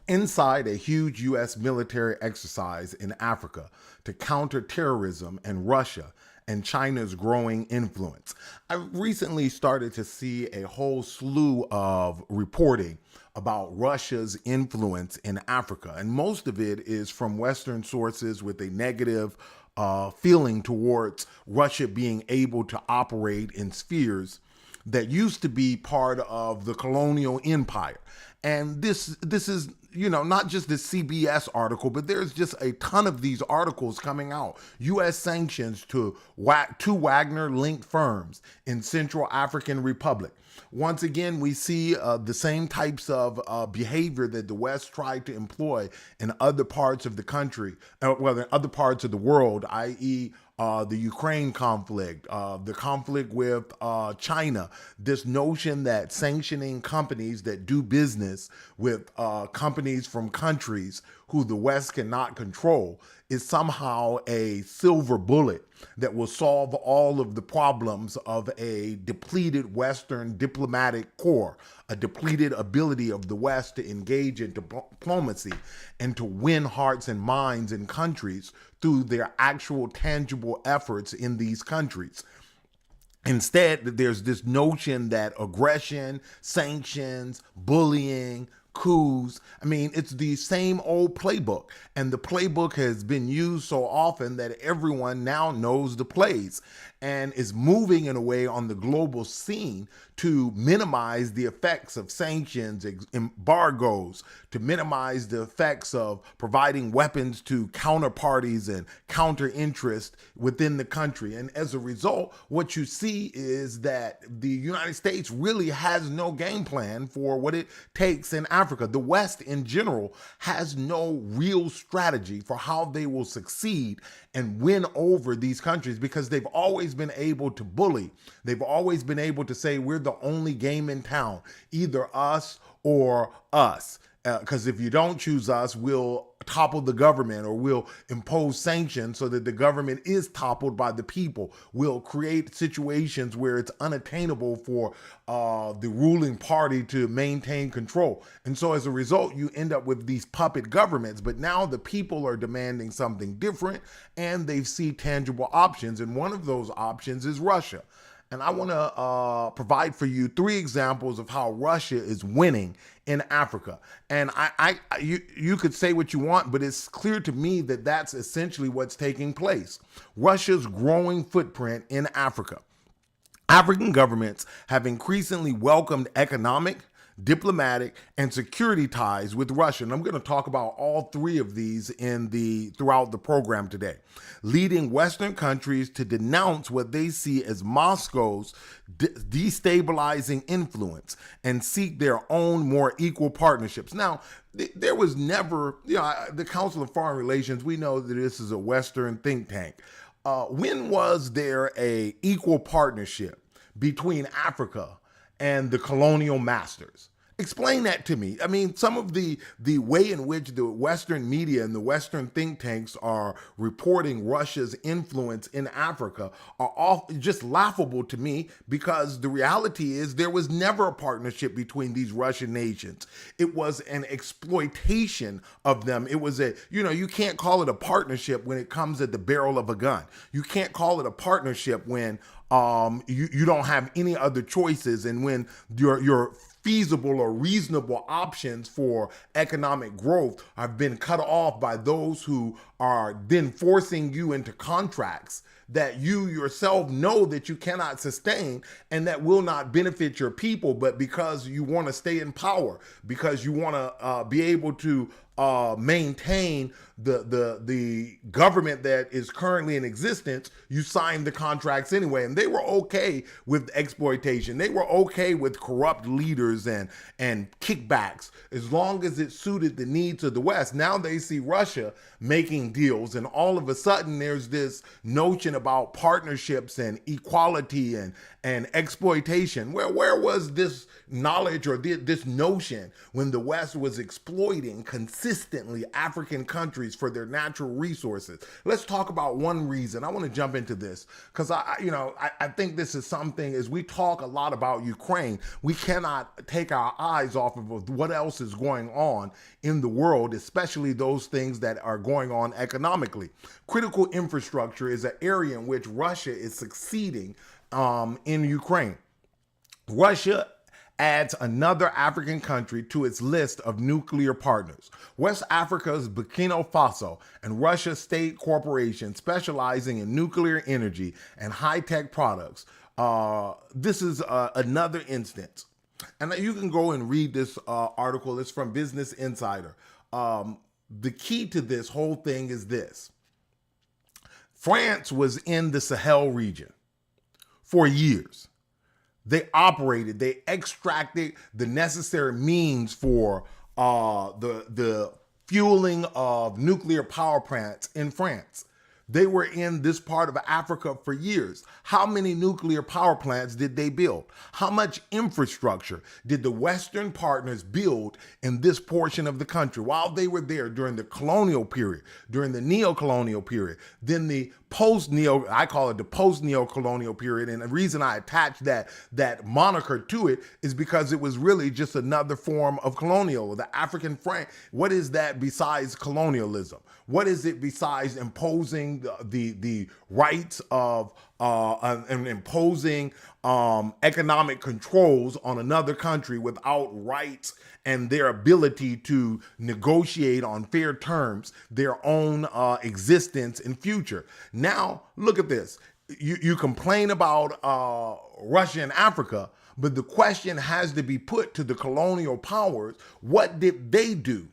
Inside a huge U.S. military exercise in Africa to counter terrorism and Russia and China's growing influence. I've recently started to see a whole slew of reporting about Russia's influence in Africa, and most of it is from Western sources with a negative feeling towards Russia being able to operate in spheres that used to be part of the colonial empire. And this is, not just the CBS article, but there's just a ton of these articles coming out. U.S. sanctions to two Wagner-linked firms in Central African Republic. Once again, we see the same types of behavior that the West tried to employ in other parts of the country, in other parts of the world, i.e., the Ukraine conflict, the conflict with China, this notion that sanctioning companies that do business with companies from countries who the West cannot control is somehow a silver bullet that will solve all of the problems of a depleted Western diplomatic corps, a depleted ability of the West to engage in diplomacy and to win hearts and minds in countries through their actual tangible efforts in these countries. Instead, there's this notion that aggression, sanctions, bullying, coups. I mean, it's the same old playbook. And the playbook has been used so often that everyone now knows the plays and is moving in a way on the global scene to minimize the effects of sanctions, embargoes, to minimize the effects of providing weapons to counterparties and counter interest within the country. And as a result, what you see is that the United States really has no game plan for what it takes in Africa. The West in general has no real strategy for how they will succeed and win over these countries because they've always been able to bully. They've always been able to say, we're the only game in town, either us or us. Because if you don't choose us, we'll topple the government or we'll impose sanctions so that the government is toppled by the people. We'll create situations where it's unattainable for the ruling party to maintain control. And so as a result, you end up with these puppet governments. But now the people are demanding something different and they see tangible options. And one of those options is Russia. And I want to provide for you 3 examples of how Russia is winning in Africa. And you could say what you want, but it's clear to me that that's essentially what's taking place. Russia's growing footprint in Africa. African governments have increasingly welcomed economic, diplomatic, and security ties with Russia. And I'm going to talk about all 3 of these throughout the program today, leading Western countries to denounce what they see as Moscow's destabilizing influence and seek their own more equal partnerships. Now, there was never, the Council of Foreign Relations, we know that this is a Western think tank. When was there a equal partnership between Africa and the colonial masters? Explain that to me. I mean, some of the way in which the Western media and the Western think tanks are reporting Russia's influence in Africa are all just laughable to me, because the reality is there was never a partnership between these Russian nations. It was an exploitation of them. It was you can't call it a partnership when it comes at the barrel of a gun. You can't call it a partnership when you don't have any other choices, and when your feasible or reasonable options for economic growth have been cut off by those who are then forcing you into contracts that you yourself know that you cannot sustain and that will not benefit your people, but because you want to stay in power, because you want to be able to maintain the government that is currently in existence, you signed the contracts anyway. And they were okay with exploitation. They were okay with corrupt leaders and kickbacks, as long as it suited the needs of the West. Now they see Russia making deals, and all of a sudden there's this notion about partnerships and equality and exploitation. Where was this knowledge or this notion when the West was exploiting consistently consistently African countries for their natural resources. Let's talk about one reason. I want to jump into this because I think this is something. As we talk a lot about Ukraine, we cannot take our eyes off of what else is going on in the world, especially those things that are going on economically. Critical infrastructure is an area in which Russia is succeeding in Ukraine. Russia adds another African country to its list of nuclear partners. West Africa's Burkina Faso and Russia State Corporation, specializing in nuclear energy and high-tech products. This is another instance. And you can go and read this article. It's from Business Insider. The key to this whole thing is this. France was in the Sahel region for years. They operated, they extracted the necessary means for the fueling of nuclear power plants in France. They were in this part of Africa for years. How many nuclear power plants did they build? How much infrastructure did the Western partners build in this portion of the country while they were there during the colonial period, during the neo-colonial period, then the post-neo, I call it the post-neo-colonial period. And the reason I attach that moniker to it is because it was really just another form of colonial. The African franc, what is that besides colonialism? What is it besides imposing the rights of and imposing economic controls on another country without rights and their ability to negotiate on fair terms their own existence and future? Now, look at this. You complain about Russia and Africa, but the question has to be put to the colonial powers. What did they do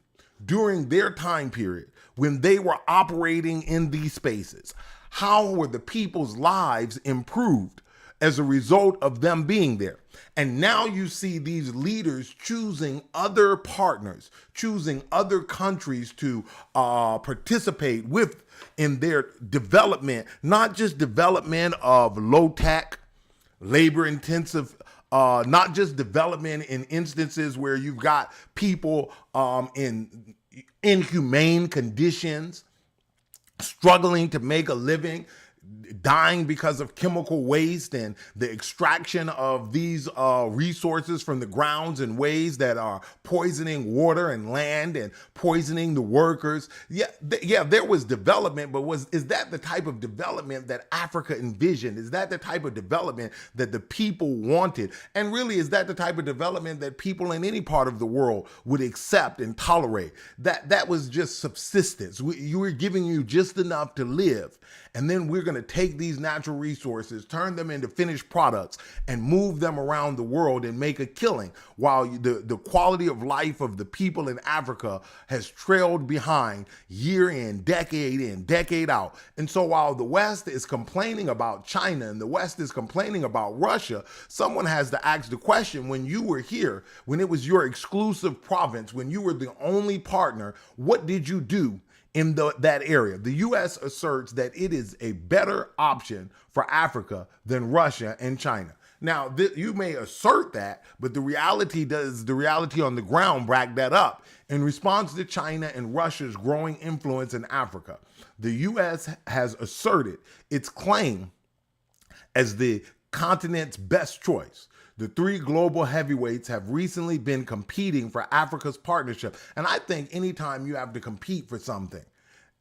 during their time period when they were operating in these spaces? How were the people's lives improved as a result of them being there? And now you see these leaders choosing other partners, choosing other countries to participate with in their development, not just development of low-tech, labor-intensive, not just development in instances where you've got people in inhumane conditions, struggling to make a living, dying because of chemical waste and the extraction of these resources from the grounds in ways that are poisoning water and land and poisoning the workers. Yeah, there was development, but is that the type of development that Africa envisioned? Is that the type of development that the people wanted? And really, is that the type of development that people in any part of the world would accept and tolerate? That was just subsistence. You were giving you just enough to live. And then we're going to take these natural resources, turn them into finished products, and move them around the world and make a killing, while the quality of life of the people in Africa has trailed behind year in, decade out. And so while the West is complaining about China and the West is complaining about Russia, someone has to ask the question, when you were here, when it was your exclusive province, when you were the only partner, what did you do in that area? The U.S. asserts that it is a better option for Africa than Russia and China. Now, you may assert that, but the reality on the ground back that up? In response to China and Russia's growing influence in Africa, the U.S. has asserted its claim as the continent's best choice. The three global heavyweights have recently been competing for Africa's partnership. And I think anytime you have to compete for something,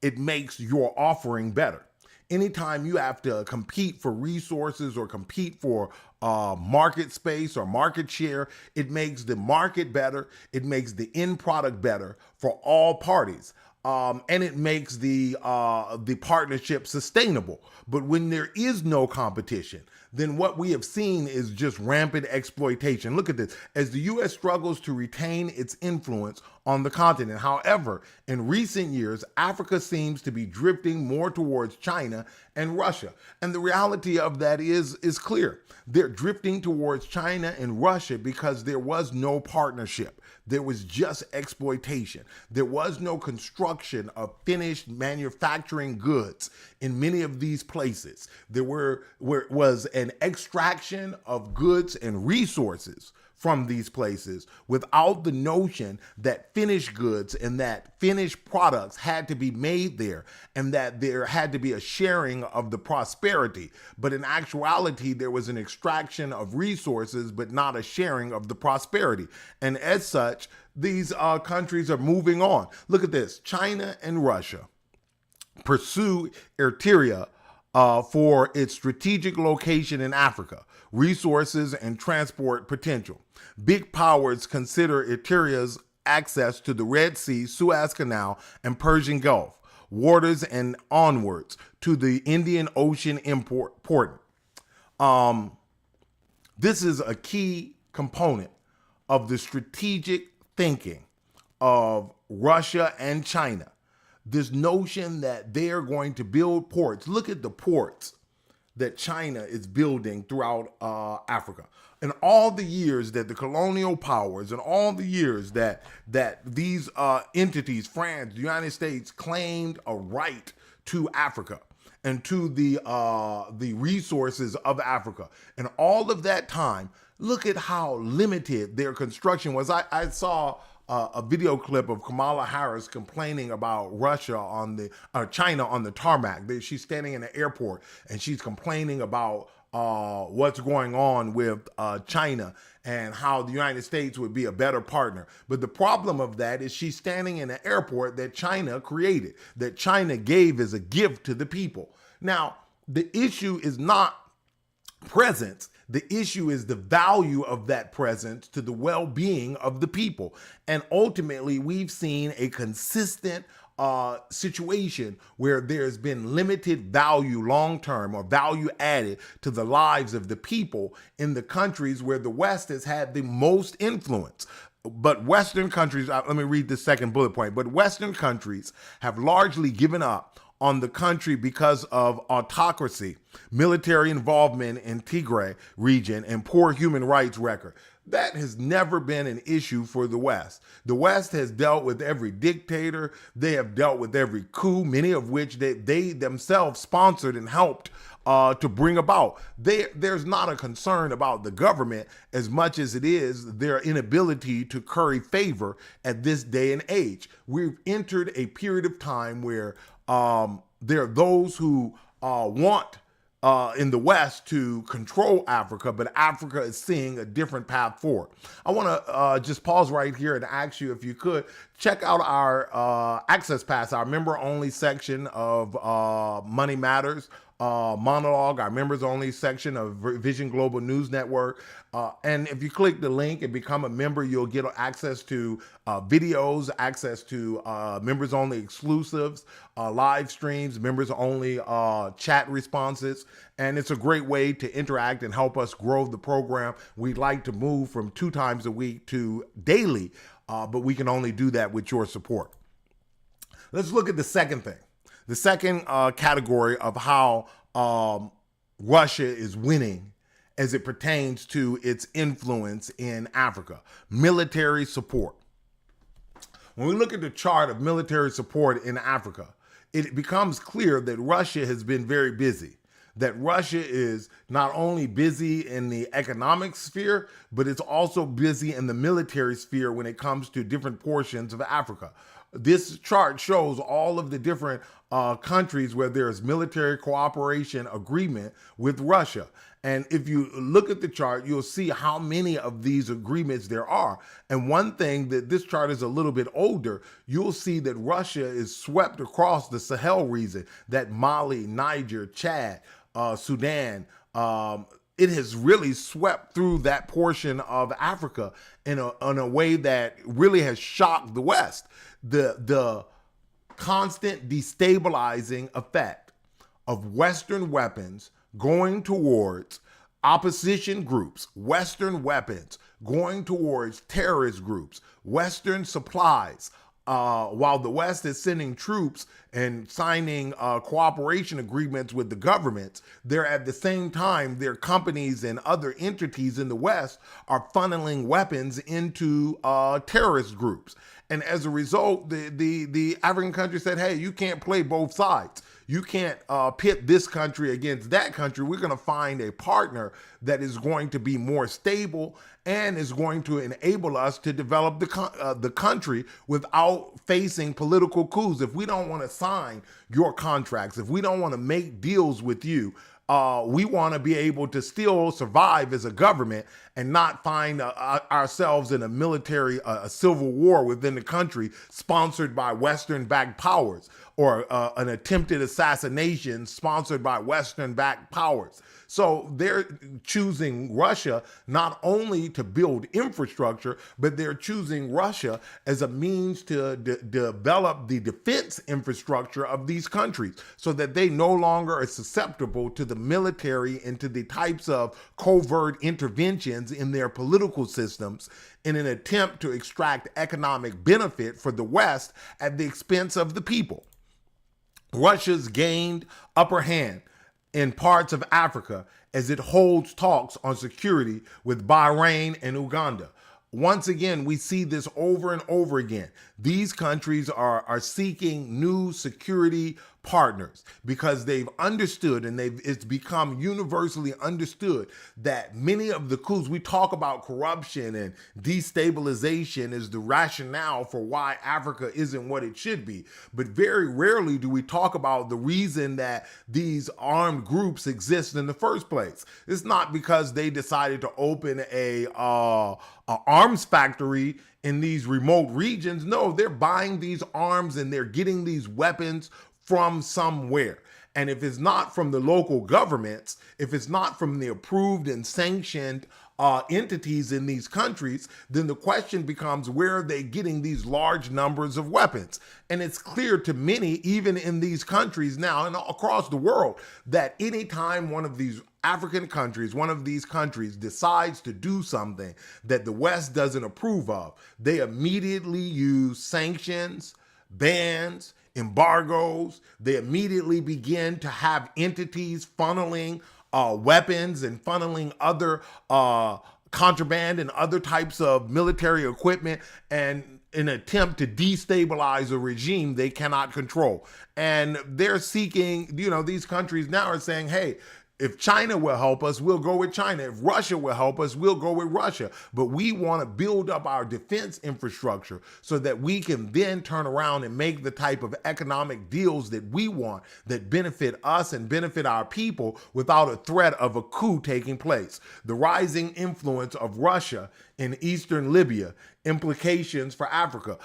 it makes your offering better. Anytime you have to compete for resources or compete for market space or market share, it makes the market better. It makes the end product better for all parties. And it makes the partnership sustainable. But when there is no competition, then what we have seen is just rampant exploitation. Look at this. As the U.S. struggles to retain its influence on the continent, however, in recent years, Africa seems to be drifting more towards China and Russia. And the reality of that is clear. They're drifting towards China and Russia because there was no partnership. There was just exploitation. There was no construction of finished manufacturing goods in many of these places. There was an extraction of goods and resources from these places without the notion that finished goods and that finished products had to be made there and that there had to be a sharing of the prosperity. But in actuality, there was an extraction of resources, but not a sharing of the prosperity. And as such, these countries are moving on. Look at this. China and Russia pursue Eritrea for its strategic location in Africa, resources, and transport potential. Big powers consider Eritrea's access to the Red Sea, Suez Canal, and Persian Gulf waters and onwards to the Indian Ocean important. This is a key component of the strategic thinking of Russia and China. This notion that they're going to build ports. Look at the ports that China is building throughout Africa. In all the years that the colonial powers and all the years that these entities, France, the United States, claimed a right to Africa and to the resources of Africa. And all of that time, look at how limited their construction was. I saw a video clip of Kamala Harris complaining about Russia on the China on the tarmac. She's standing in the airport and she's complaining about what's going on with China and how the United States would be a better partner. But the problem of that is she's standing in an airport that China created, that China gave as a gift to the people. Now, the issue is not presence. The issue is the value of that presence to the well-being of the people. And ultimately, we've seen a consistent situation where there's been limited value long-term or value added to the lives of the people in the countries where the West has had the most influence. But Western countries, let me read the second bullet point, but Western countries have largely given up on the country because of autocracy, military involvement in Tigray region, and poor human rights record. That has never been an issue for the West. The West has dealt with every dictator. They have dealt with every coup, many of which they themselves sponsored and helped to bring about. There's not a concern about the government as much as it is their inability to curry favor at this day and age. We've entered a period of time where there are those who want in the West to control Africa, but Africa is seeing a different path forward. I want to just pause right here and ask you if you could check out our Access Pass, our member-only section of Money Matters monologue, our members-only section of Vision Global News Network. And if you click the link and become a member, you'll get access to videos, access to members-only exclusives, live streams, members-only chat responses. And it's a great way to interact and help us grow the program. We'd like to move from 2 times a week to daily, but we can only do that with your support. Let's look at the second thing. The second category of how Russia is winning as it pertains to its influence in Africa, military support. When we look at the chart of military support in Africa, it becomes clear that Russia has been very busy. That Russia is not only busy in the economic sphere, but it's also busy in the military sphere when it comes to different portions of Africa. This chart shows all of the different countries where there's military cooperation agreement with Russia. And if you look at the chart, you'll see how many of these agreements there are. And one thing that this chart is a little bit older, you'll see that Russia is swept across the Sahel region, that Mali, Niger, Chad, Sudan, it has really swept through that portion of Africa in a way that really has shocked the West. The constant destabilizing effect of Western weapons going towards opposition groups, Western weapons going towards terrorist groups, Western supplies, while the West is sending troops and signing cooperation agreements with the governments, they're at the same time, their companies and other entities in the West are funneling weapons into terrorist groups. And as a result, the African country said, hey, you can't play both sides. You can't pit this country against that country. We're going to find a partner that is going to be more stable and is going to enable us to develop the country without facing political coups. If we don't want to sign your contracts, if we don't want to make deals with you, we want to be able to still survive as a government and not find ourselves in a military, a civil war within the country sponsored by Western-backed powers, or an attempted assassination sponsored by Western-backed powers. So they're choosing Russia not only to build infrastructure, but they're choosing Russia as a means to develop the defense infrastructure of these countries so that they no longer are susceptible to the military and to the types of covert interventions in their political systems in an attempt to extract economic benefit for the West at the expense of the people. Russia's gained upper hand in parts of Africa as it holds talks on security with Bahrain and Uganda. Once again, we see this over and over again. These countries are seeking new security partners because they've understood, and it's become universally understood, that many of the coups, we talk about corruption and destabilization is the rationale for why Africa isn't what it should be. But very rarely do we talk about the reason that these armed groups exist in the first place. It's not because they decided to open a arms factory in these remote regions. No, they're buying these arms and they're getting these weapons from somewhere. And if it's not from the local governments, if it's not from the approved and sanctioned entities in these countries, then the question becomes, where are they getting these large numbers of weapons? And it's clear to many, even in these countries now and across the world, that anytime one of these African countries, one of these countries decides to do something that the West doesn't approve of, they immediately use sanctions, bans, embargoes. They immediately begin to have entities funneling weapons and funneling other contraband and other types of military equipment, and in an attempt to destabilize a regime they cannot control. And they're seeking, these countries now are saying, hey, if China will help us, we'll go with China. If Russia will help us, we'll go with Russia. But we want to build up our defense infrastructure so that we can then turn around and make the type of economic deals that we want that benefit us and benefit our people without a threat of a coup taking place. The rising influence of Russia in eastern Libya, implications for Africa.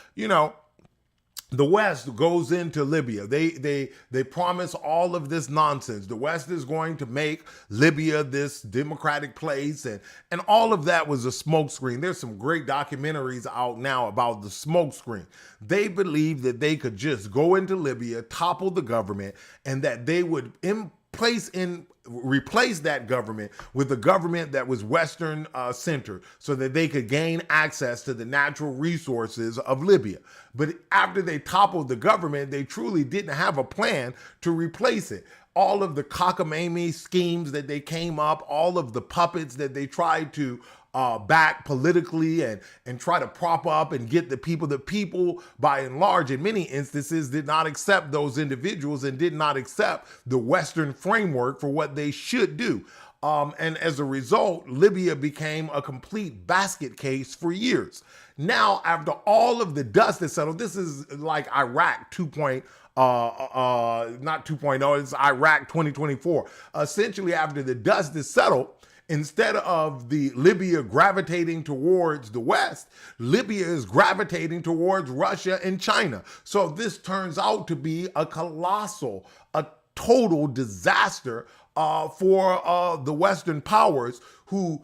The West goes into Libya. They promise all of this nonsense. The West is going to make Libya this democratic place, and all of that was a smokescreen. There's some great documentaries out now about the smokescreen. They believed that they could just go into Libya, topple the government, and that they would replace that government with a government that was Western centered so that they could gain access to the natural resources of Libya. But after they toppled the government, they truly didn't have a plan to replace it. All of the cockamamie schemes that they came up, all of the puppets that they tried to back politically and try to prop up and get the people, by and large, in many instances, did not accept those individuals and did not accept the Western framework for what they should do. And as a result, Libya became a complete basket case for years. Now, after all of the dust is settled, this is like Iraq 2.0. Not 2.0, it's Iraq 2024. Essentially, after the dust is settled, instead of the Libya gravitating towards the West, Libya is gravitating towards Russia and China. So this turns out to be a total disaster for the Western powers who,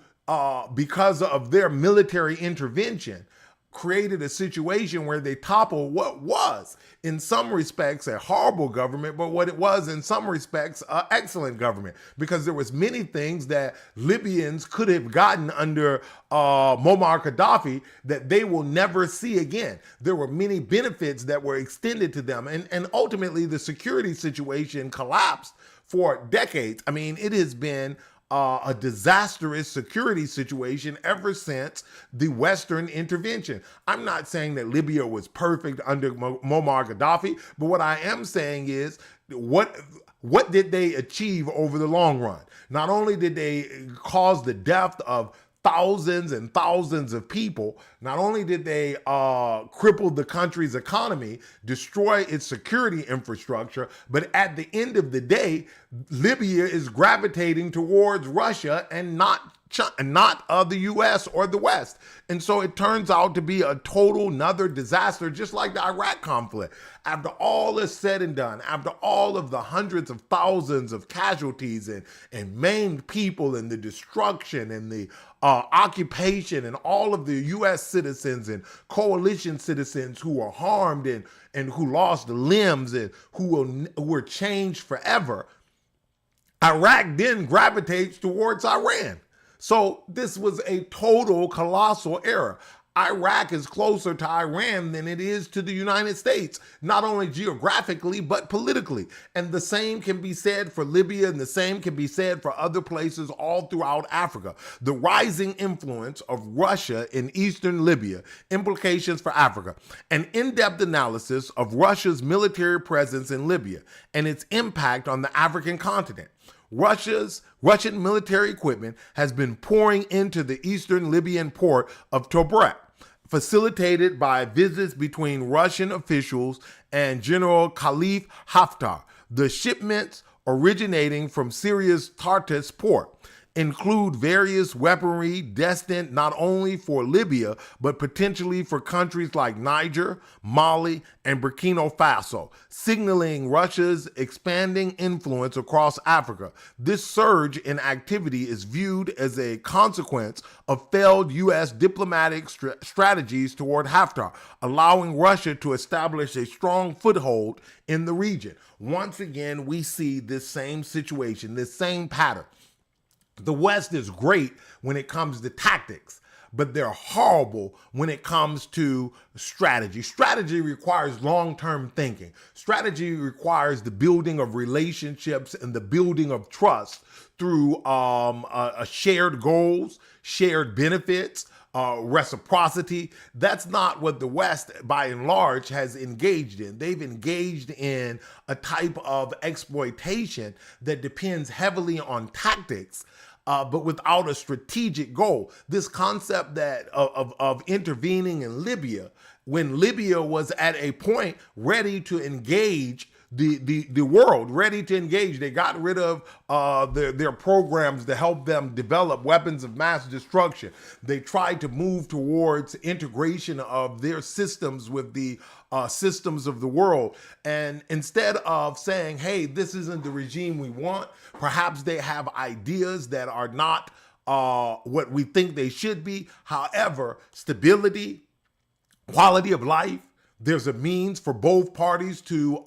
because of their military intervention, created a situation where they toppled what was, in some respects, a horrible government, but what it was, in some respects, an excellent government, because there was many things that Libyans could have gotten under Muammar Gaddafi that they will never see again. There were many benefits that were extended to them, and ultimately the security situation collapsed for decades. I mean, it has been a disastrous security situation ever since the Western intervention. I'm not saying that Libya was perfect under Muammar Gaddafi, but what I am saying is what did they achieve over the long run? Not only did they cause the death of thousands and thousands of people, not only did they cripple the country's economy, destroy its security infrastructure, but at the end of the day, Libya is gravitating towards Russia and not the U.S. or the West. And so it turns out to be a total another disaster, just like the Iraq conflict. After all is said and done, after all of the hundreds of thousands of casualties and maimed people and the destruction and the occupation and all of the U.S. citizens and coalition citizens who were harmed and who lost limbs and who were changed forever, Iraq then gravitates towards Iran. So this was a total colossal error. Iraq is closer to Iran than it is to the United States, not only geographically, but politically. And the same can be said for Libya, and the same can be said for other places all throughout Africa. The rising influence of Russia in eastern Libya, implications for Africa, an in-depth analysis of Russia's military presence in Libya and its impact on the African continent. Russian military equipment has been pouring into the eastern Libyan port of Tobruk, facilitated by visits between Russian officials and General Khalifa Haftar. The shipments originating from Syria's Tartus port include various weaponry destined not only for Libya, but potentially for countries like Niger, Mali, and Burkina Faso, signaling Russia's expanding influence across Africa. This surge in activity is viewed as a consequence of failed U.S. diplomatic strategies toward Haftar, allowing Russia to establish a strong foothold in the region. Once again, we see this same situation, this same pattern. The West is great when it comes to tactics, but they're horrible when it comes to strategy. Strategy requires long-term thinking. Strategy requires the building of relationships and the building of trust through shared goals, shared benefits, reciprocity. That's not what the West, by and large, has engaged in. They've engaged in a type of exploitation that depends heavily on tactics, but without a strategic goal. This concept that of intervening in Libya, when Libya was at a point ready to engage the world, ready to engage. They got rid of their programs to help them develop weapons of mass destruction. They tried to move towards integration of their systems with the systems of the world. And instead of saying, hey, this isn't the regime we want, perhaps they have ideas that are not what we think they should be. However, stability, quality of life, there's a means for both parties to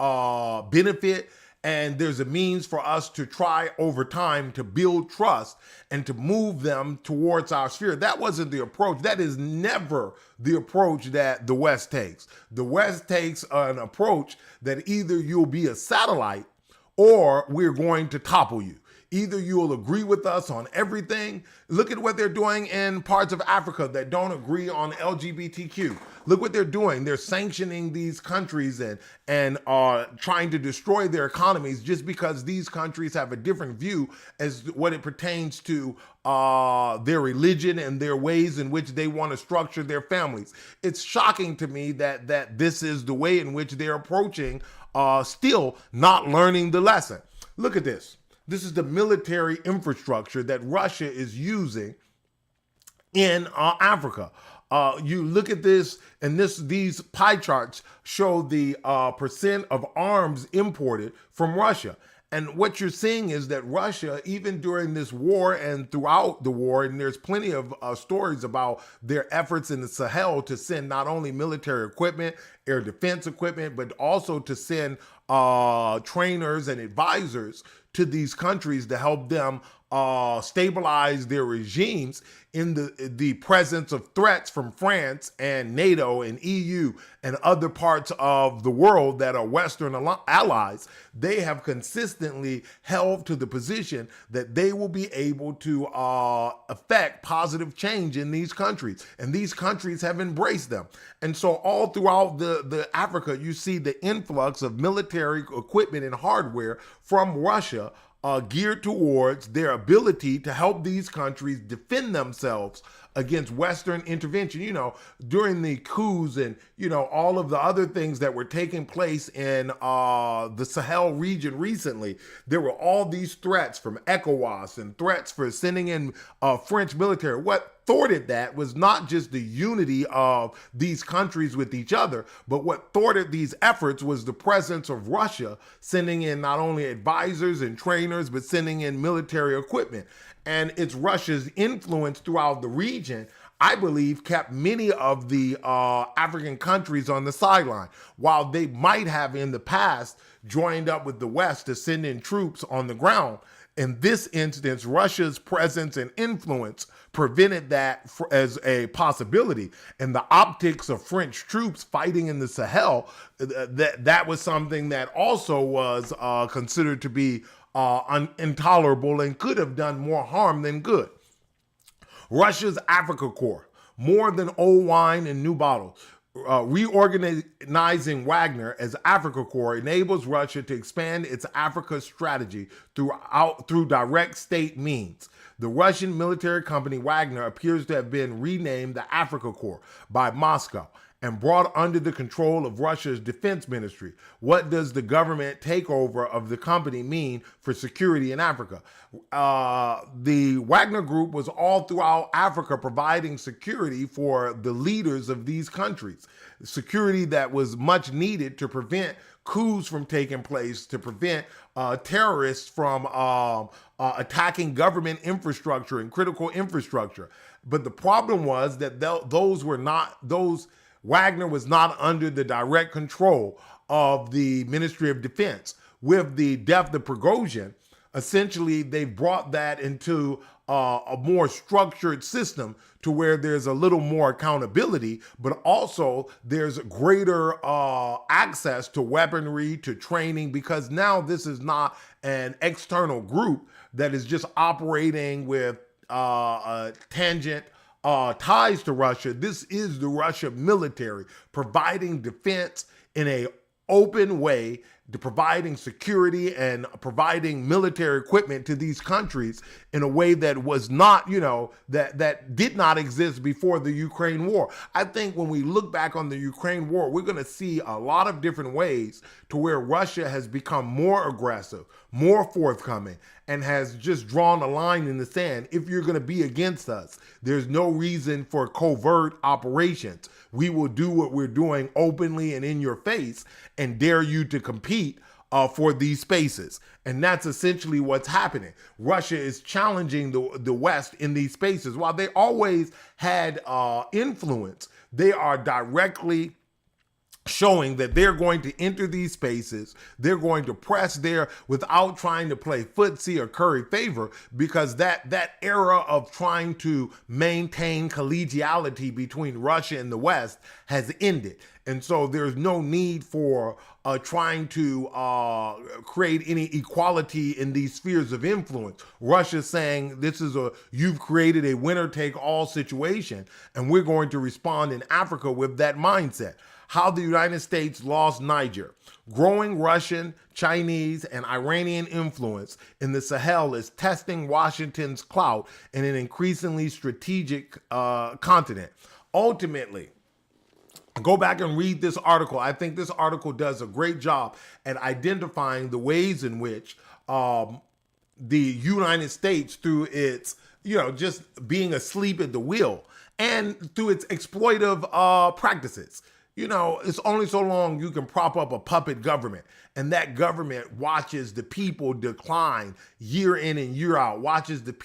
benefit, and there's a means for us to try over time to build trust and to move them towards our sphere. That wasn't the approach. That is never the approach that the West takes. The West takes an approach that either you'll be a satellite or we're going to topple you. Either you'll agree with us on everything. Look at what they're doing in parts of Africa that don't agree on LGBTQ. Look what they're doing. They're sanctioning these countries and trying to destroy their economies just because these countries have a different view as what it pertains to their religion and their ways in which they want to structure their families. It's shocking to me that this is the way in which they're approaching, still not learning the lesson. Look at this. This is the military infrastructure that Russia is using in Africa. You look at this, and these pie charts show the percent of arms imported from Russia. And what you're seeing is that Russia, even during this war and throughout the war, and there's plenty of stories about their efforts in the Sahel to send not only military equipment, air defense equipment, but also to send trainers and advisors to these countries to help them stabilize their regimes in the presence of threats from France and NATO and EU and other parts of the world that are Western allies, they have consistently held to the position that they will be able to affect positive change in these countries. And these countries have embraced them. And so all throughout the Africa, you see the influx of military equipment and hardware from Russia geared towards their ability to help these countries defend themselves against Western intervention. You know, during the coups and, you know, all of the other things that were taking place in the Sahel region recently, there were all these threats from ECOWAS and threats for sending in French military. What thwarted that was not just the unity of these countries with each other, but what thwarted these efforts was the presence of Russia sending in not only advisors and trainers, but sending in military equipment. And it's Russia's influence throughout the region, I believe, kept many of the African countries on the sideline. While they might have in the past joined up with the West to send in troops on the ground, in this instance, Russia's presence and influence prevented that as a possibility. And the optics of French troops fighting in the Sahel, that was something that also was considered to be intolerable and could have done more harm than good. Russia's Africa Corps, more than old wine and new bottles. Reorganizing Wagner as Africa Corps enables Russia to expand its Africa strategy through direct state means. The Russian military company Wagner appears to have been renamed the Africa Corps by Moscow and brought under the control of Russia's defense ministry. What does the government takeover of the company mean for security in Africa? The Wagner Group was all throughout Africa providing security for the leaders of these countries, security that was much needed to prevent coups from taking place, to prevent terrorists from attacking government infrastructure and critical infrastructure. But the problem was that Wagner was not under the direct control of the Ministry of Defense. With the death of Prigozhin, essentially they've brought that into a more structured system to where there's a little more accountability, but also there's greater access to weaponry, to training, because now this is not an external group that is just operating with tangent ties to Russia. This is the Russia military providing defense in a open way, to providing security and providing military equipment to these countries in a way that was not, that did not exist before the Ukraine war. I think when we look back on the Ukraine war, we're going to see a lot of different ways to where Russia has become more aggressive, more forthcoming, and has just drawn a line in the sand. If you're going to be against us, there's no reason for covert operations. We will do what we're doing openly and in your face and dare you to compete for these spaces. And that's essentially what's happening. Russia is challenging the West in these spaces. While they always had influence, they are directly showing that they're going to enter these spaces, they're going to press there without trying to play footsie or curry favor, because that era of trying to maintain collegiality between Russia and the West has ended. And so there's no need for trying to create any equality in these spheres of influence. Russia's saying you've created a winner-take-all situation, and we're going to respond in Africa with that mindset. How the United States lost Niger. Growing Russian, Chinese, and Iranian influence in the Sahel is testing Washington's clout in an increasingly strategic continent. Ultimately, go back and read this article. I think this article does a great job at identifying the ways in which the United States, through its, just being asleep at the wheel, and through its exploitive practices, It's only so long you can prop up a puppet government. And that government watches the people decline year in and year out, watches the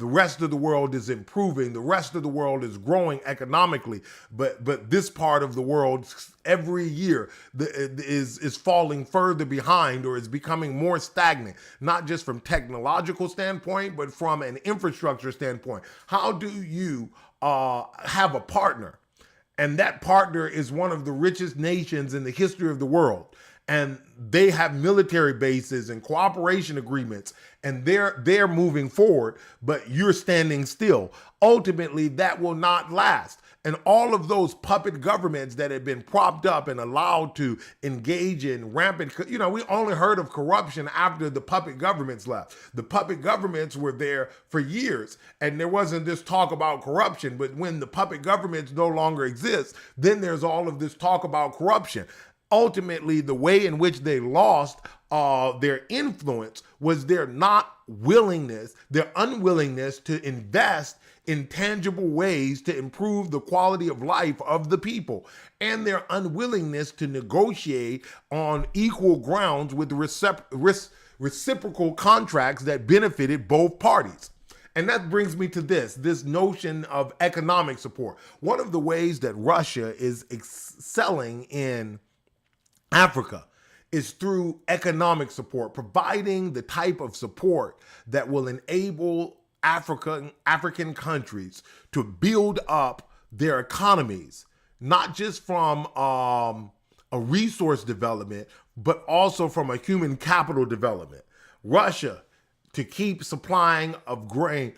rest of the world is improving. The rest of the world is growing economically. But this part of the world every year is falling further behind or is becoming more stagnant, not just from technological standpoint, but from an infrastructure standpoint. How do you have a partner? And that partner is one of the richest nations in the history of the world. And they have military bases and cooperation agreements, and they're moving forward, but you're standing still. Ultimately, that will not last. And all of those puppet governments that have been propped up and allowed to engage in rampant, we only heard of corruption after the puppet governments left. The puppet governments were there for years, and there wasn't this talk about corruption. But when the puppet governments no longer exist, then there's all of this talk about corruption. Ultimately, the way in which they lost their influence was their unwillingness to invest in tangible ways to improve the quality of life of the people, and their unwillingness to negotiate on equal grounds with reciprocal contracts that benefited both parties. And that brings me to this notion of economic support. One of the ways that Russia is excelling in Africa is through economic support, providing the type of support that will enable African countries to build up their economies, not just from a resource development, but also from a human capital development. Russia to keep supplying of grain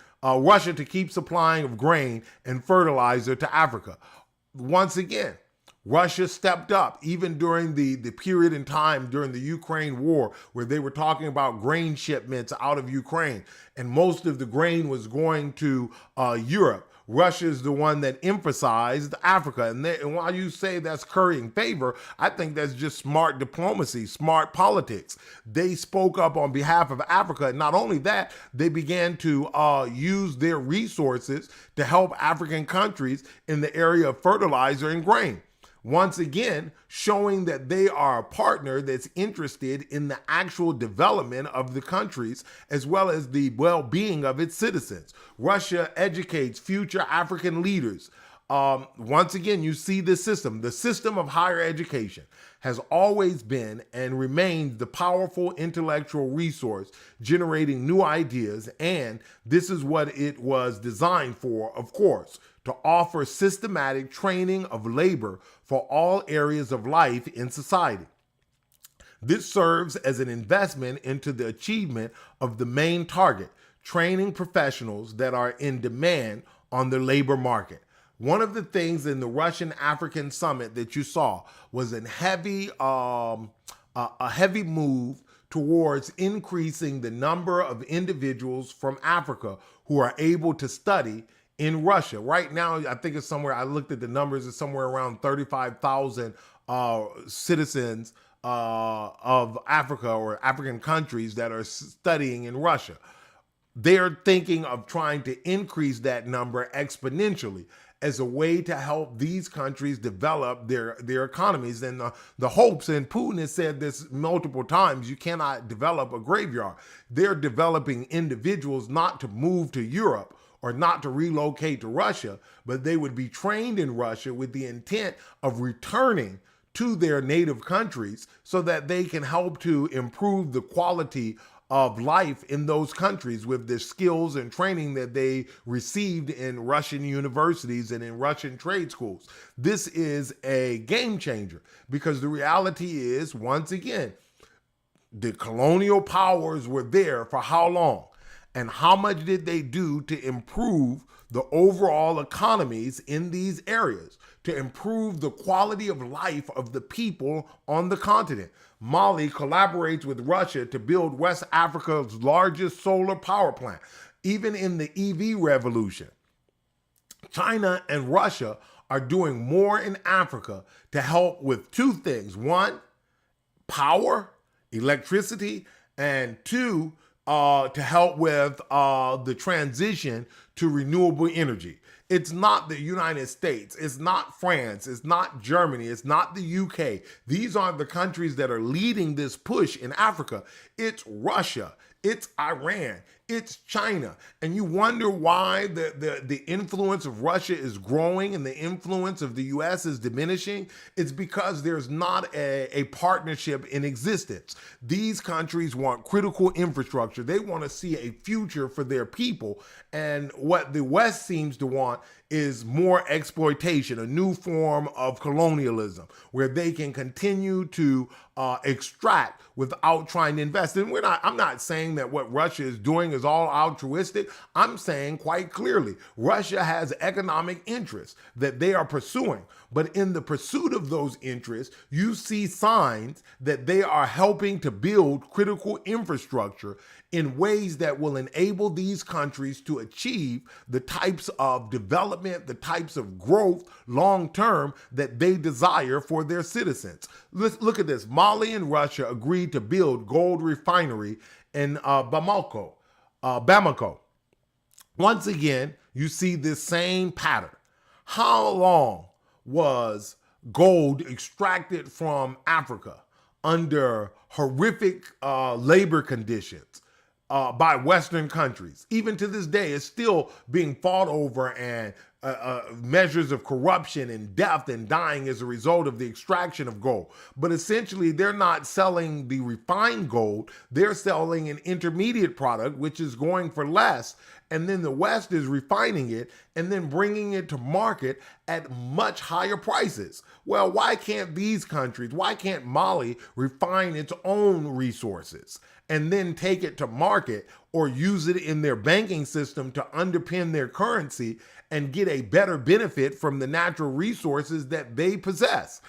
and fertilizer to Africa. Once again, Russia stepped up even during the period in time during the Ukraine war where they were talking about grain shipments out of Ukraine, and most of the grain was going to Europe. Russia is the one that emphasized Africa. And while you say that's currying favor, I think that's just smart diplomacy, smart politics. They spoke up on behalf of Africa. And not only that, they began to use their resources to help African countries in the area of fertilizer and grain. Once again, showing that they are a partner that's interested in the actual development of the countries as well as the well-being of its citizens. Russia educates future African leaders. Once again, you see this system. The system of higher education has always been and remains the powerful intellectual resource generating new ideas, and this is what it was designed for, of course, to offer systematic training of labor for all areas of life in society. This serves as an investment into the achievement of the main target, training professionals that are in demand on the labor market. One of the things in the Russian African summit that you saw was a heavy move towards increasing the number of individuals from Africa who are able to study in Russia. Right now, I think it's somewhere, I looked at the numbers, it's somewhere around 35,000 citizens of Africa or African countries that are studying in Russia. They're thinking of trying to increase that number exponentially as a way to help these countries develop their economies. And the hopes, and Putin has said this multiple times, you cannot develop a graveyard. They're developing individuals not to move to Europe or not to relocate to Russia, but they would be trained in Russia with the intent of returning to their native countries so that they can help to improve the quality of life in those countries with the skills and training that they received in Russian universities and in Russian trade schools. This is a game changer because the reality is, once again, the colonial powers were there for how long? And how much did they do to improve the overall economies in these areas, to improve the quality of life of the people on the continent? Mali collaborates with Russia to build West Africa's largest solar power plant. Even in the EV revolution, China and Russia are doing more in Africa to help with two things. One, power, electricity, and two, to help with the transition to renewable energy. It's not the United States. It's not France. It's not Germany. It's not the UK. These aren't the countries that are leading this push in Africa. It's Russia. It's Iran. It's China. And you wonder why the influence of Russia is growing and the influence of the US is diminishing. It's because there's not a partnership in existence. These countries want critical infrastructure. They want to see a future for their people. And what the West seems to want is more exploitation, a new form of colonialism where they can continue to extract without trying to invest. And I'm not saying that what Russia is doing is all altruistic. I'm saying quite clearly, Russia has economic interests that they are pursuing. But in the pursuit of those interests, you see signs that they are helping to build critical infrastructure in ways that will enable these countries to achieve the types of development, the types of growth long term that they desire for their citizens. Let's look at this. Mali and Russia agreed to build gold refinery in Bamako. Once again, you see this same pattern. How long was gold extracted from Africa under horrific labor conditions by Western countries? Even to this day, it's still being fought over, and measures of corruption and death and dying as a result of the extraction of gold. But essentially, they're not selling the refined gold. They're selling an intermediate product, which is going for less. And then the West is refining it and then bringing it to market at much higher prices. Well, why can't these countries, why can't Mali refine its own resources and then take it to market or use it in their banking system to underpin their currency and get a better benefit from the natural resources that they possess?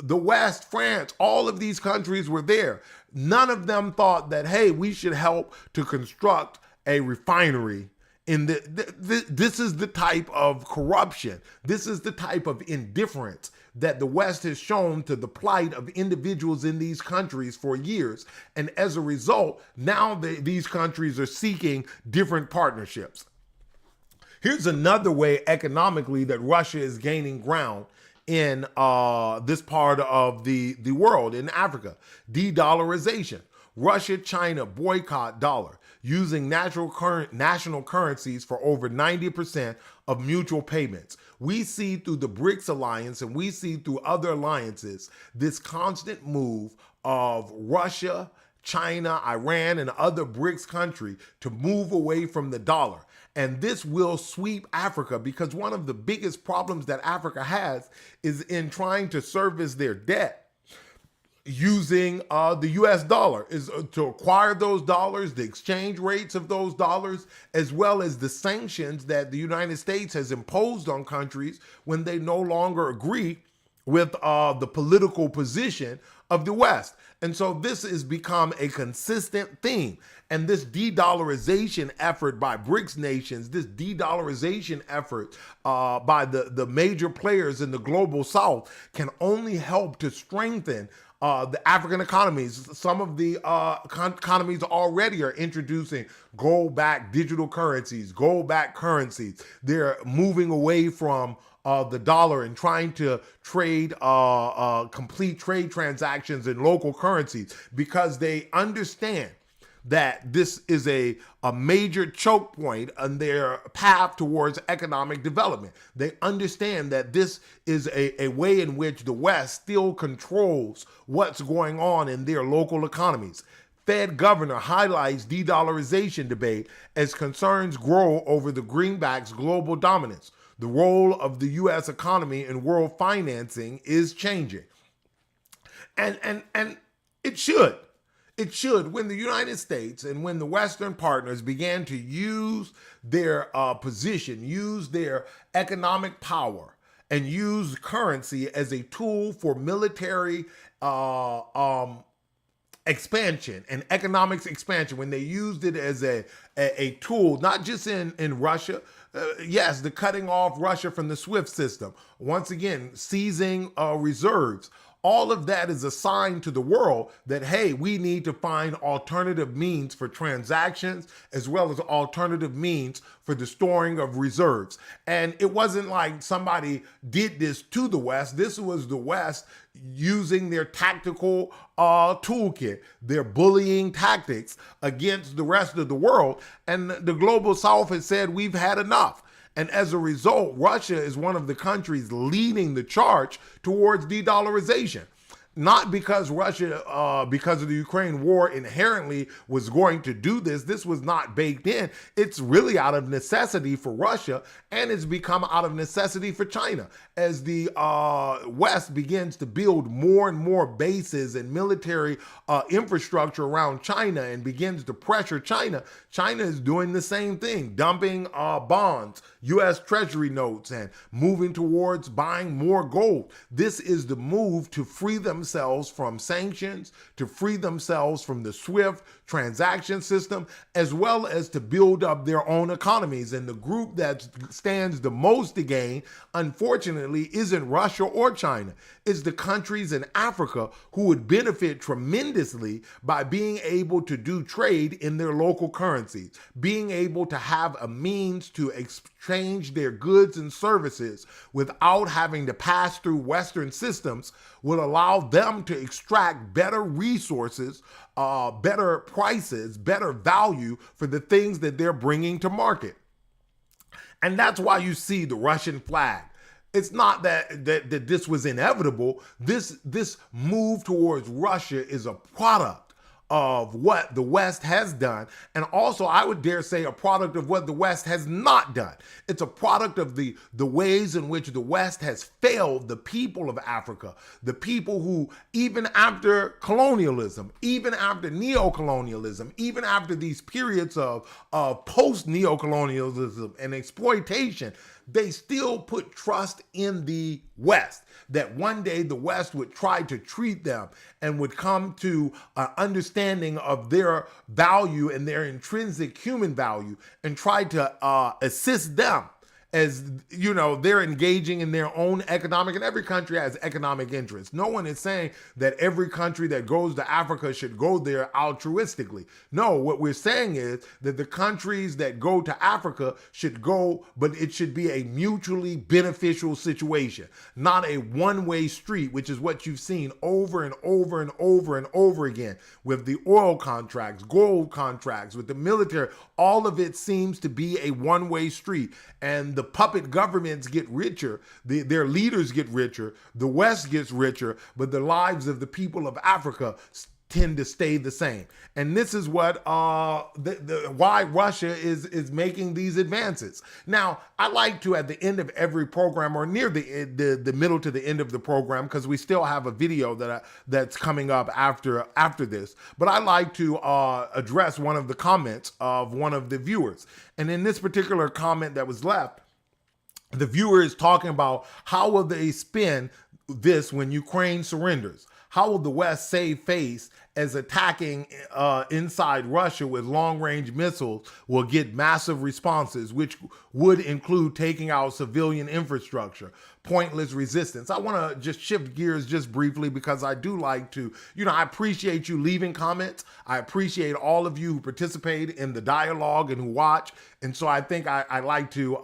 The West, France, all of these countries were there. None of them thought that, hey, we should help to construct a refinery. This is the type of corruption. This is the type of indifference that the West has shown to the plight of individuals in these countries for years. And as a result, now these countries are seeking different partnerships. Here's another way economically that Russia is gaining ground in this part of the world, in Africa. De-dollarization. Russia, China boycott dollar, using national currencies for over 90% of mutual payments. We see through the BRICS alliance and we see through other alliances this constant move of Russia, China, Iran, and other BRICS countries to move away from the dollar. And this will sweep Africa, because one of the biggest problems that Africa has is in trying to service their debt using the US dollar, is to acquire those dollars, the exchange rates of those dollars, as well as the sanctions that the United States has imposed on countries when they no longer agree with the political position of the West. And so this has become a consistent theme. And this de-dollarization effort by BRICS nations, this de-dollarization effort by the major players in the global South can only help to strengthen the African economies. Some of the economies already are introducing gold-backed digital currencies, gold-backed currencies. They're moving away from the dollar and trying to trade complete trade transactions in local currencies, because they understand that this is a major choke point on their path towards economic development. They understand that this is a way in which the West still controls what's going on in their local economies. Fed governor highlights de-dollarization debate as concerns grow over the greenback's global dominance. The role of the U.S. economy in world financing is changing. And it should. It should. When the United States and when the Western partners began to use their position, use their economic power, and use currency as a tool for military expansion and economics expansion, when they used it as a tool, not just in Russia, yes, the cutting off Russia from the SWIFT system, once again, seizing reserves. All of that is a sign to the world that, hey, we need to find alternative means for transactions as well as alternative means for the storing of reserves. And it wasn't like somebody did this to the West. This was the West using their tactical toolkit, their bullying tactics against the rest of the world. And the global South has said, we've had enough. And as a result, Russia is one of the countries leading the charge towards de-dollarization. Not because Russia, because of the Ukraine war inherently was going to do this. This was not baked in. It's really out of necessity for Russia, and it's become out of necessity for China. As the West begins to build more and more bases and military infrastructure around China and begins to pressure China, China is doing the same thing, dumping bonds, U.S. Treasury notes, and moving towards buying more gold. This is the move to free themselves from sanctions, to free themselves from the SWIFT transaction system, as well as to build up their own economies. And the group that stands the most to gain, unfortunately, isn't Russia or China. It's the countries in Africa who would benefit tremendously by being able to do trade in their local currencies, being able to have a means to exchange their goods and services without having to pass through Western systems would allow them to extract better resources, better prices, better value for the things that they're bringing to market. And that's why you see the Russian flag. It's not that this was inevitable. This move towards Russia is a product of what the West has done, and also I would dare say a product of what the West has not done. It's a product of the ways in which the West has failed the people of Africa, the people who, even after colonialism, even after neocolonialism, even after these periods of post-neocolonialism and exploitation, they still put trust in the West, that one day the West would try to treat them and would come to an understanding of their value and their intrinsic human value and try to assist them. As you know, they're engaging in their own economic, and every country has economic interests. No one is saying that every country that goes to Africa should go there altruistically. No, what we're saying is that the countries that go to Africa should go, but it should be a mutually beneficial situation, not a one-way street, which is what you've seen over and over and over and over again with the oil contracts, gold contracts, with the military. All of it seems to be a one-way street, and the puppet governments get richer, their leaders get richer, the West gets richer, but the lives of the people of Africa tend to stay the same. And this is what why Russia is making these advances. Now, I like to, at the end of every program, or near the middle to the end of the program, because we still have a video that's coming up after this, but I like to address one of the comments of one of the viewers. And in this particular comment that was left, the viewer is talking about how will they spin this when Ukraine surrenders? How will the West save face as attacking inside Russia with long-range missiles will get massive responses, which would include taking out civilian infrastructure, pointless resistance? I want to just shift gears just briefly because I do like to, I appreciate you leaving comments. I appreciate all of you who participate in the dialogue and who watch. And so I think I like to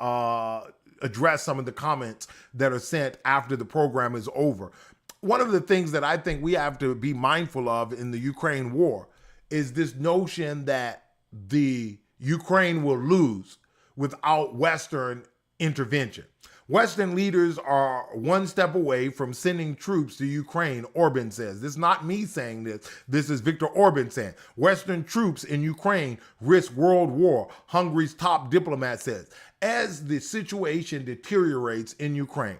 address some of the comments that are sent after the program is over. One of the things that I think we have to be mindful of in the Ukraine war is this notion that the Ukraine will lose without Western intervention. Western leaders are one step away from sending troops to Ukraine, Orban says. This is not me saying this. This is Viktor Orban saying. Western troops in Ukraine risk world war, Hungary's top diplomat says. As the situation deteriorates in Ukraine,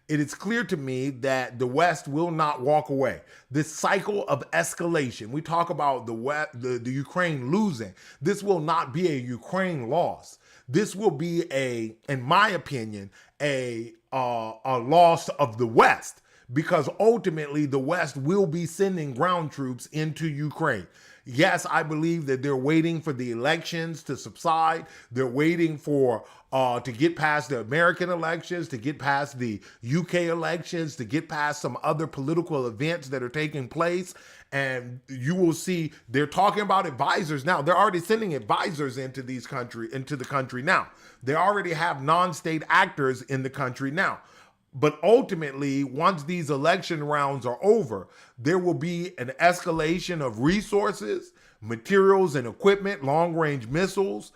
it is clear to me that the West will not walk away. This cycle of escalation, we talk about the Ukraine losing. This will not be a Ukraine loss. This will be in my opinion, a loss of the West, because ultimately the West will be sending ground troops into Ukraine. Yes, I believe that they're waiting for the elections to subside. They're waiting for to get past the American elections, to get past the UK elections, to get past some other political events that are taking place. And you will see they're talking about advisors now. They're already sending advisors into the country now. They already have non-state actors in the country now. But ultimately, once these election rounds are over, there will be an escalation of resources, materials, and equipment, long-range missiles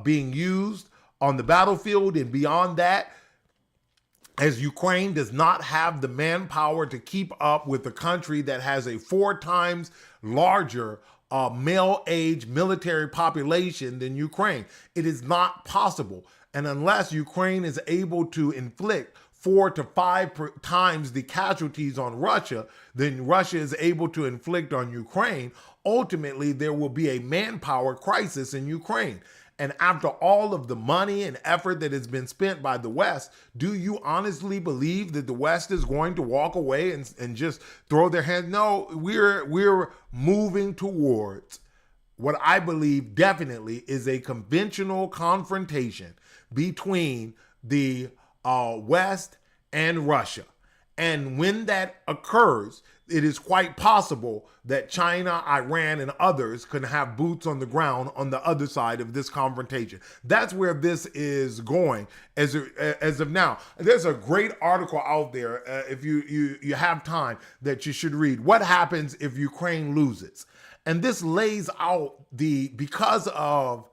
being used on the battlefield. And beyond that, as Ukraine does not have the manpower to keep up with a country that has a 4 times larger male age military population than Ukraine. It is not possible. And unless Ukraine is able to inflict 4 to 5 times the casualties on Russia than Russia is able to inflict on Ukraine, ultimately there will be a manpower crisis in Ukraine. And after all of the money and effort that has been spent by the West, do you honestly believe that the West is going to walk away and just throw their hands? No, we're moving towards what I believe definitely is a conventional confrontation between the West and Russia. And when that occurs, it is quite possible that China, Iran, and others can have boots on the ground on the other side of this confrontation. That's where this is going as of now. There's a great article out there, if you have time, that you should read. What happens if Ukraine loses? And this lays out because of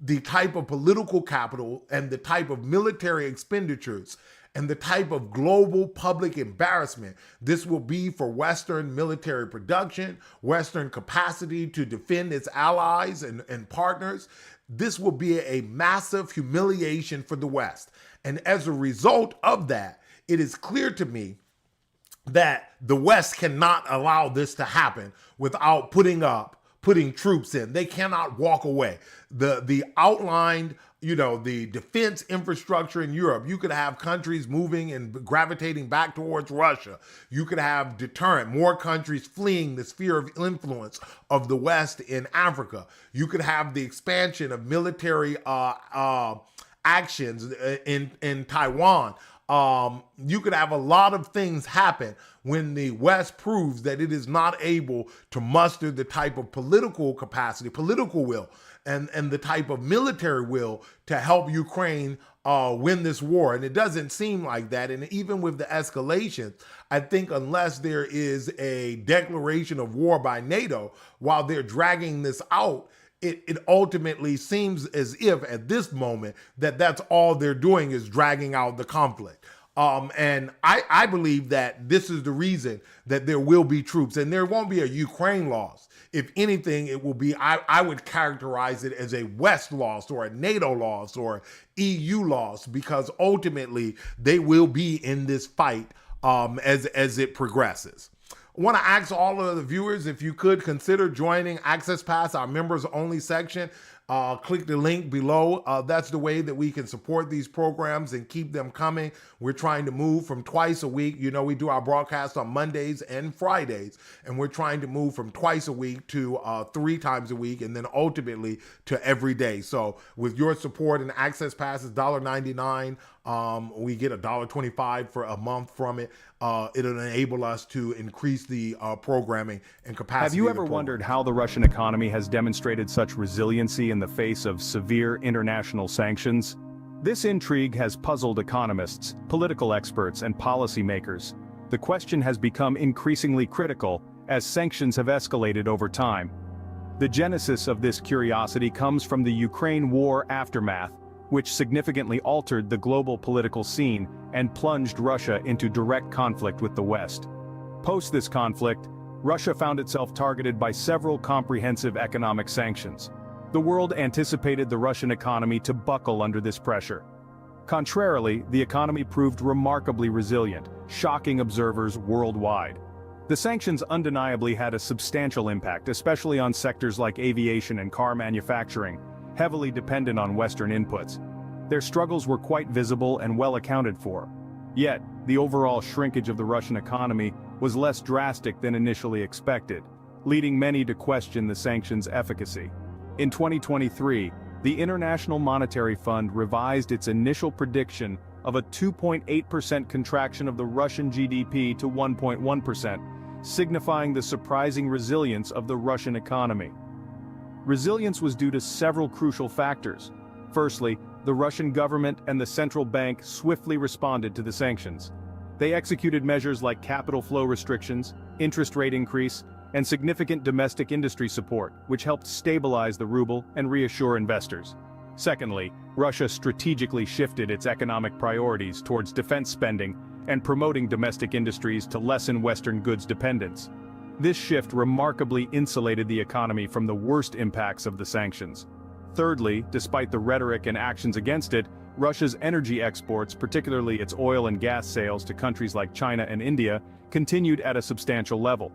the type of political capital and the type of military expenditures and the type of global public embarrassment this will be for Western military production, Western capacity to defend its allies and partners. This will be a massive humiliation for the West. And as a result of that, it is clear to me that the West cannot allow this to happen without putting troops in. They cannot walk away. The outlined, the defense infrastructure in Europe, you could have countries moving and gravitating back towards Russia. You could have more countries fleeing the sphere of influence of the West in Africa. You could have the expansion of military actions in Taiwan. You could have a lot of things happen when the West proves that it is not able to muster the type of political capacity, political will, and the type of military will to help Ukraine win this war. And it doesn't seem like that. And even with the escalation, I think unless there is a declaration of war by NATO while they're dragging this out, it ultimately seems as if at this moment that's all they're doing is dragging out the conflict. And I believe that this is the reason that there will be troops, and there won't be a Ukraine loss. If anything, it will be, I would characterize it as a West loss or a NATO loss or EU loss, because ultimately they will be in this fight as it progresses. I want to ask all of the viewers if you could consider joining Access Pass, our members only section. Click the link below. That's the way that we can support these programs and keep them coming. We're trying to move from twice a week. We do our broadcast on Mondays and Fridays, and we're trying to move from twice a week to 3 times a week, and then ultimately to every day. So with your support, and Access Pass is $1.99. We get $1.25 for a month from it. It'll enable us to increase the programming and capacity. Have you ever wondered how the Russian economy has demonstrated such resiliency in the face of severe international sanctions? This intrigue has puzzled economists, political experts, and policymakers. The question has become increasingly critical as sanctions have escalated over time. The genesis of this curiosity comes from the Ukraine war aftermath, which significantly altered the global political scene and plunged Russia into direct conflict with the West. Post this conflict, Russia found itself targeted by several comprehensive economic sanctions. The world anticipated the Russian economy to buckle under this pressure. Contrarily, the economy proved remarkably resilient, shocking observers worldwide. The sanctions undeniably had a substantial impact, especially on sectors like aviation and car manufacturing, heavily dependent on Western inputs. Their struggles were quite visible and well accounted for. Yet, the overall shrinkage of the Russian economy was less drastic than initially expected, leading many to question the sanctions' efficacy. In 2023, the International Monetary Fund revised its initial prediction of a 2.8% contraction of the Russian GDP to 1.1%, signifying the surprising resilience of the Russian economy. Resilience was due to several crucial factors. Firstly, the Russian government and the central bank swiftly responded to the sanctions. They executed measures like capital flow restrictions, interest rate increase, and significant domestic industry support, which helped stabilize the ruble and reassure investors. Secondly, Russia strategically shifted its economic priorities towards defense spending and promoting domestic industries to lessen Western goods dependence. This shift remarkably insulated the economy from the worst impacts of the sanctions. Thirdly, despite the rhetoric and actions against it, Russia's energy exports, particularly its oil and gas sales to countries like China and India, continued at a substantial level.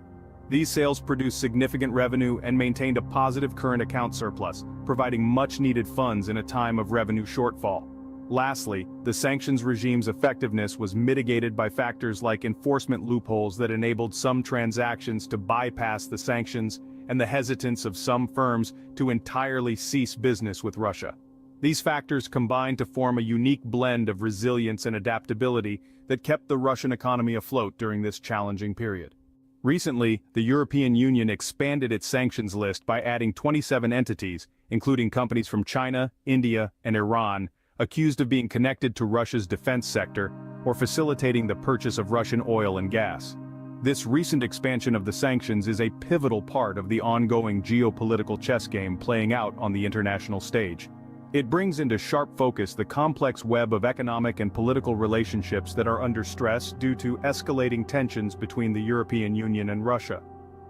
These sales produced significant revenue and maintained a positive current account surplus, providing much-needed funds in a time of revenue shortfall. Lastly, the sanctions regime's effectiveness was mitigated by factors like enforcement loopholes that enabled some transactions to bypass the sanctions and the hesitance of some firms to entirely cease business with Russia. These factors combined to form a unique blend of resilience and adaptability that kept the Russian economy afloat during this challenging period. Recently, the European Union expanded its sanctions list by adding 27 entities, including companies from China, India, and Iran, accused of being connected to Russia's defense sector or facilitating the purchase of Russian oil and gas. This recent expansion of the sanctions is a pivotal part of the ongoing geopolitical chess game playing out on the international stage. It brings into sharp focus the complex web of economic and political relationships that are under stress due to escalating tensions between the European Union and Russia.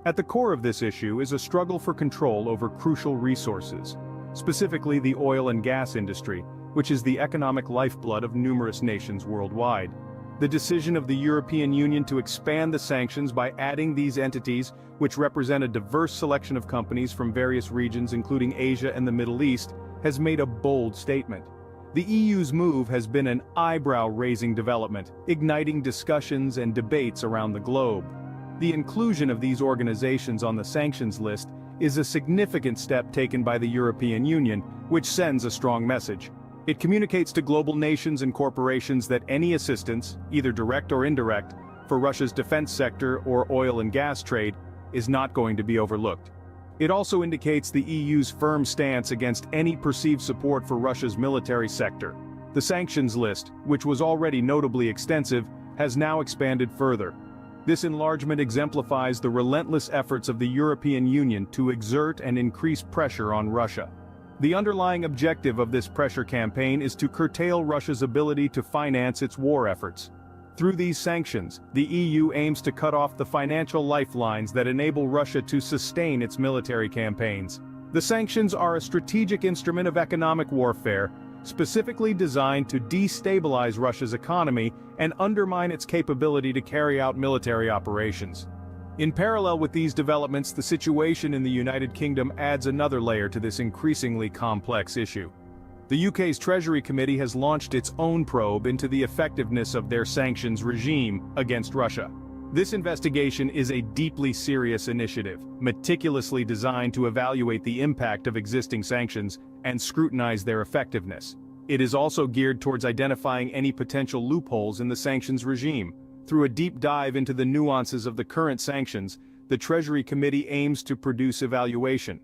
At the core of this issue is a struggle for control over crucial resources, specifically the oil and gas industry, which is the economic lifeblood of numerous nations worldwide. The decision of the European Union to expand the sanctions by adding these entities, which represent a diverse selection of companies from various regions including Asia and the Middle East, has made a bold statement. The EU's move has been an eyebrow-raising development, igniting discussions and debates around the globe. The inclusion of these organizations on the sanctions list is a significant step taken by the European Union, which sends a strong message. It communicates to global nations and corporations that any assistance, either direct or indirect, for Russia's defense sector or oil and gas trade is not going to be overlooked. It also indicates the EU's firm stance against any perceived support for Russia's military sector. The sanctions list, which was already notably extensive, has now expanded further. This enlargement exemplifies the relentless efforts of the European Union to exert and increase pressure on Russia. The underlying objective of this pressure campaign is to curtail Russia's ability to finance its war efforts. Through these sanctions, the EU aims to cut off the financial lifelines that enable Russia to sustain its military campaigns. The sanctions are a strategic instrument of economic warfare, specifically designed to destabilize Russia's economy and undermine its capability to carry out military operations. In parallel with these developments, the situation in the United Kingdom adds another layer to this increasingly complex issue. The UK's Treasury Committee has launched its own probe into the effectiveness of their sanctions regime against Russia. This investigation is a deeply serious initiative, meticulously designed to evaluate the impact of existing sanctions and scrutinize their effectiveness. It is also geared towards identifying any potential loopholes in the sanctions regime. Through a deep dive into the nuances of the current sanctions, the Treasury Committee aims to produce evaluation.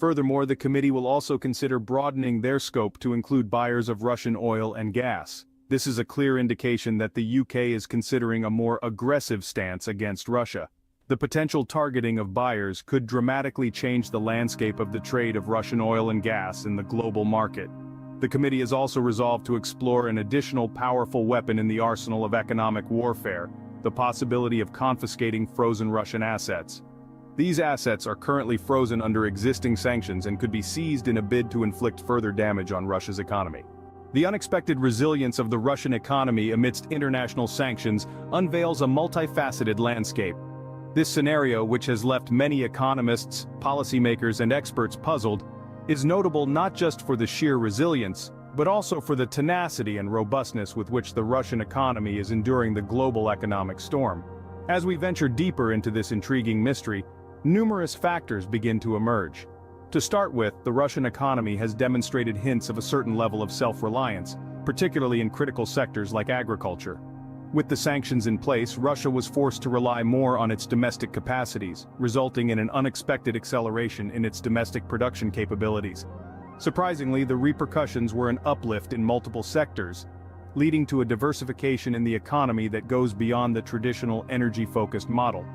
Furthermore, the committee will also consider broadening their scope to include buyers of Russian oil and gas. This is a clear indication that the UK is considering a more aggressive stance against Russia. The potential targeting of buyers could dramatically change the landscape of the trade of Russian oil and gas in the global market. The committee has also resolved to explore an additional powerful weapon in the arsenal of economic warfare, the possibility of confiscating frozen Russian assets. These assets are currently frozen under existing sanctions and could be seized in a bid to inflict further damage on Russia's economy. The unexpected resilience of the Russian economy amidst international sanctions unveils a multifaceted landscape. This scenario, which has left many economists, policymakers, and experts puzzled, is notable not just for the sheer resilience, but also for the tenacity and robustness with which the Russian economy is enduring the global economic storm. As we venture deeper into this intriguing mystery, numerous factors begin to emerge. To start with, the Russian economy has demonstrated hints of a certain level of self-reliance, particularly in critical sectors like agriculture. With the sanctions in place, Russia was forced to rely more on its domestic capacities, resulting in an unexpected acceleration in its domestic production capabilities. Surprisingly, the repercussions were an uplift in multiple sectors, leading to a diversification in the economy that goes beyond the traditional energy-focused model.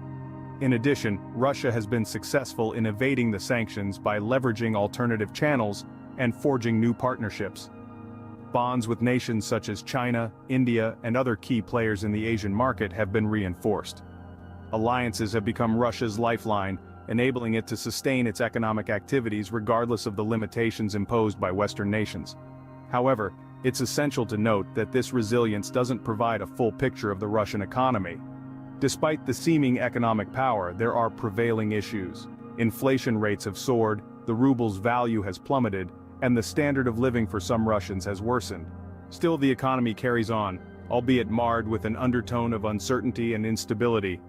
In addition, Russia has been successful in evading the sanctions by leveraging alternative channels and forging new partnerships. Bonds with nations such as China, India, and other key players in the Asian market have been reinforced. Alliances have become Russia's lifeline, enabling it to sustain its economic activities regardless of the limitations imposed by Western nations. However, it's essential to note that this resilience doesn't provide a full picture of the Russian economy. Despite the seeming economic power, there are prevailing issues. Inflation rates have soared, the ruble's value has plummeted, and the standard of living for some Russians has worsened. Still, the economy carries on, albeit marred with an undertone of uncertainty and instability.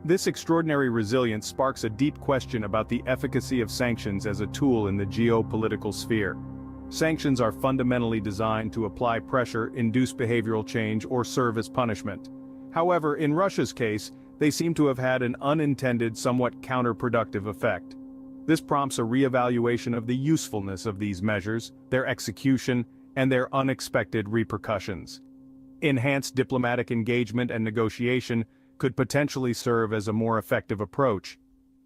This extraordinary resilience sparks a deep question about the efficacy of sanctions as a tool in the geopolitical sphere. Sanctions are fundamentally designed to apply pressure, induce behavioral change, or serve as punishment. However, in Russia's case, they seem to have had an unintended, somewhat counterproductive effect. This prompts a re-evaluation of the usefulness of these measures, their execution, and their unexpected repercussions. Enhanced diplomatic engagement and negotiation could potentially serve as a more effective approach.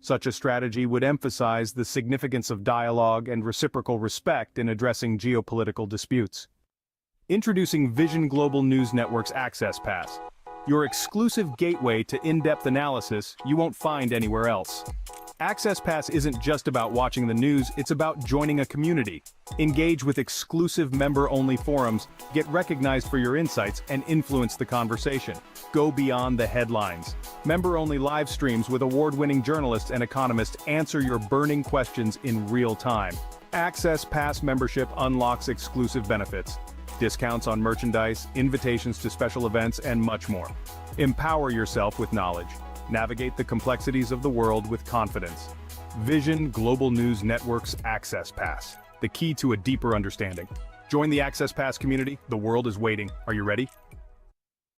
Such a strategy would emphasize the significance of dialogue and reciprocal respect in addressing geopolitical disputes. Introducing Vision Global News Network's Access Pass, your exclusive gateway to in-depth analysis you won't find anywhere else. Access Pass isn't just about watching the news, it's about joining a community. Engage with exclusive member-only forums, get recognized for your insights, and influence the conversation. Go beyond the headlines. Member-only live streams with award-winning journalists and economists answer your burning questions in real time. Access Pass membership unlocks exclusive benefits, discounts on merchandise, invitations to special events, and much more. Empower yourself with knowledge. Navigate the complexities of the world with confidence. Vision Global News Network's Access Pass, the key to a deeper understanding. Join the Access Pass community. The world is waiting. Are you ready?